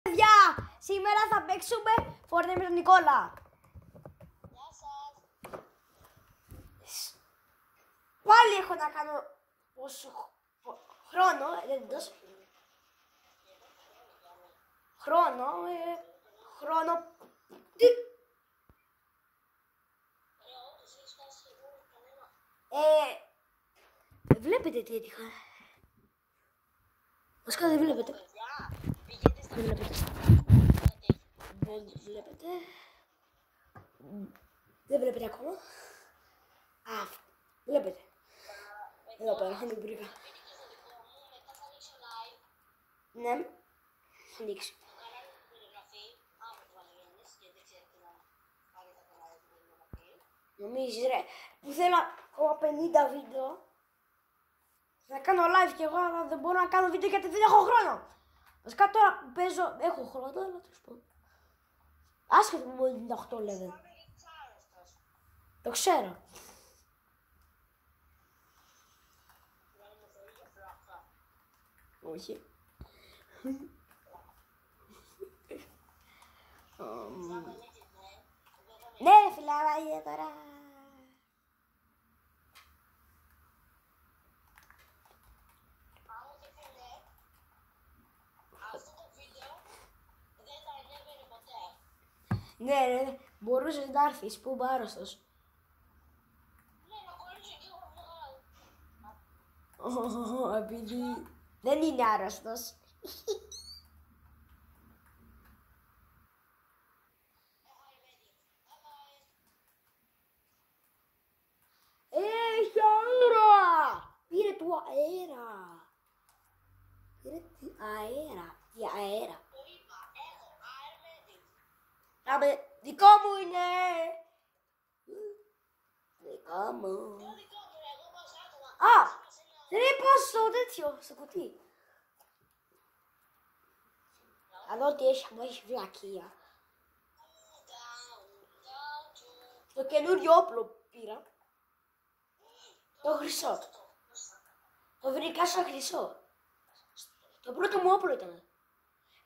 Παιδιά, σήμερα θα παίξουμε Fortnite με τον Νικόλα. Γεια σας. Πάλι έχω να κάνω πόσο χρόνο, δεν δώσω. Χρόνο. Τι. Βλέπετε τι έτυχα. Βασικά δεν βλέπετε. Δεν βλέπετε. Δεν βλέπετε ακόμα. Α, βλέπετε. Εδώ πέρα, δεν βρήκα. Ναι, ανοίξει. Νομίζεις ρε, που θέλω ακόμα 50 βίντεο να κάνω live και εγώ αλλά δεν μπορώ να κάνω βίντεο γιατί δεν έχω χρόνο. Βασικά τώρα που παίζω, έχω χρόνο, αλλά τέλος πάντων. Άσχετο μου είναι 8 level. Το ξέρω. Όχι. Ναι, φιλαράκια τώρα. Αυτό το βίντεο δεν τα ανέβαινε ποτέ. Ναι, ρε, μπορούσες να έρθεις, που είμαι άρρωστος. Ναι, να κολλήσω και εγώ βγάλω. Επειδή δεν είναι άρρωστος. Έχει αέρα! Πήρε του αέρα. Πήρε του αέρα. Τι αέρα. Το είπα, έχω Ayurvedic. Άμπε, δικό μου είναι. Δικό μου. Το δικό μου, εγώ πάω άτομα. Α, δεν είπα στο τέτοιο, στο κουτί. Να δω τι έχει, μου έχει βλακεία. Το καινούριο όπλο πήρα. Το χρυσό. Το βρήκα στο χρυσό. Το πρώτο μου όπλο ήταν.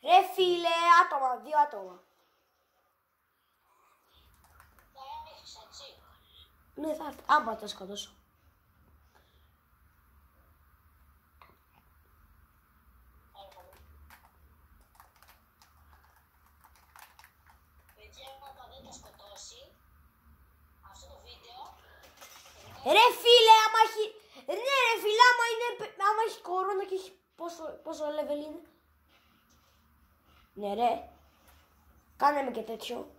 Ρε φίλε, άτομα, 2 άτομα. Θα έχεις έτσι. Ναι, θα έρθει. Άμα τα σκοτώσω. Παιδιά, άμα δεν τα σκοτώσει, αυτό το βίντεο, Ρε φίλε, άμα έχει... Ναι ρε φίλε, άμα έχει κορώνα και έχει πόσο level είναι. Ναι ρε. Κάνε με και τέτοιο.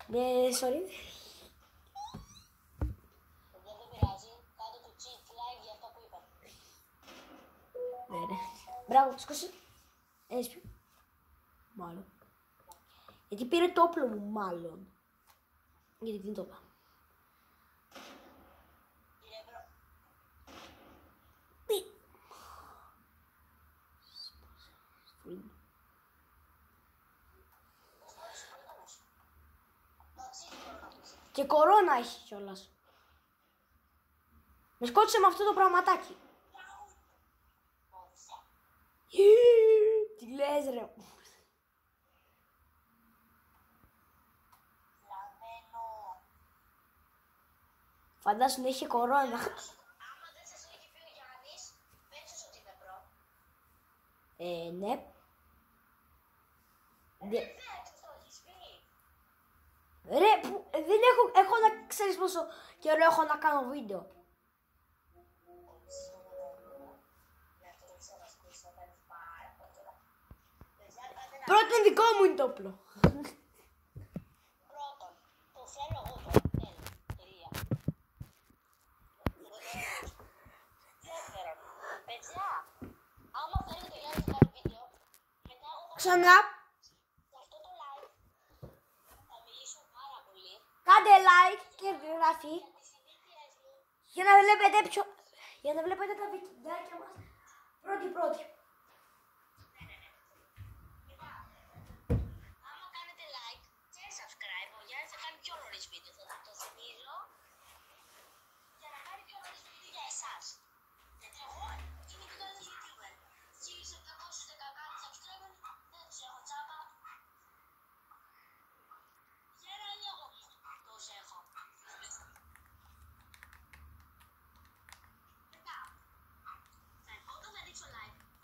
Ναι, sorry. παιδιά δεν πειράζει, κάντε το cheat like για αυτό που είπα. Ναι ρε. Μπράβο, σκόσε. Έχεις πει. Μάλλον. Γιατί πήρε το όπλο μου, μάλλον. Γιατί δεν το είπα. Και κορώνα έχει κιόλας. Με σκότωσε με αυτό το πραγματάκι. Τι λες ρε. Λαβαίνω. Φαντάσου να είχε κορώνα. Άμα δεν σας έχει πει ο Γιάννης, πες τους ότι είναι προ. Ναι. Δεν τους το έχεις πει. Ρε, δεν έχω να ξέρεις πόσο καιρό έχω να κάνω βίντεο. Πρώτον δικό μου είναι το όπλο. Πρώτον, το θέλω εγώ τώρα. Τέλος. Τελεία. Δεύτερον, παιδιά, άμα θέλετε το Γιάννη να κάνει βίντεο, μετά εγώ Ξανά, σε αυτό το live θα μιλήσω πάρα πολύ κάντε like και εγγραφή για τις συνήθειες μου. για να βλέπετε τα βιντεάκια μας πρώτη. Άμα κάνετε like και subscribe, ο Γιάννης θα κάνει πιο νωρίς βίντεο. Θα το θυμίζω για να κάνει πιο νωρίς βίντεο για εσάς. Γιατί εγώ είμαι και κανένας YouTuber. Εσείς 710 subscribers δεν τους έχω.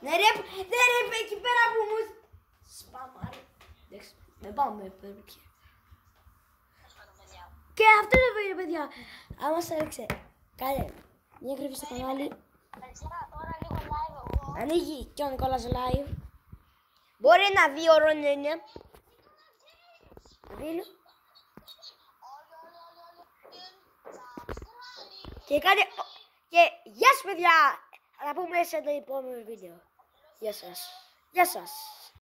Ναι ρε, εκεί πέρα που μου... Σπαμάρε. Εντάξει, με πάμε, παιδιά. Και αυτό το βίντεο, παιδιά. Άμα σας έριξε, κάντε μια εγγραφή στο κανάλι. Παιδιά, τώρα λίγο live εγώ. Ανοίγει και ο Νικόλας live. Μπορεί ένα 2 ώρο να είναι. Δίνω. Και κάντε... Και γεια σας παιδιά. Θα τα πούμε σε το επόμενο βίντεο. Γεια σας. Γεια σας.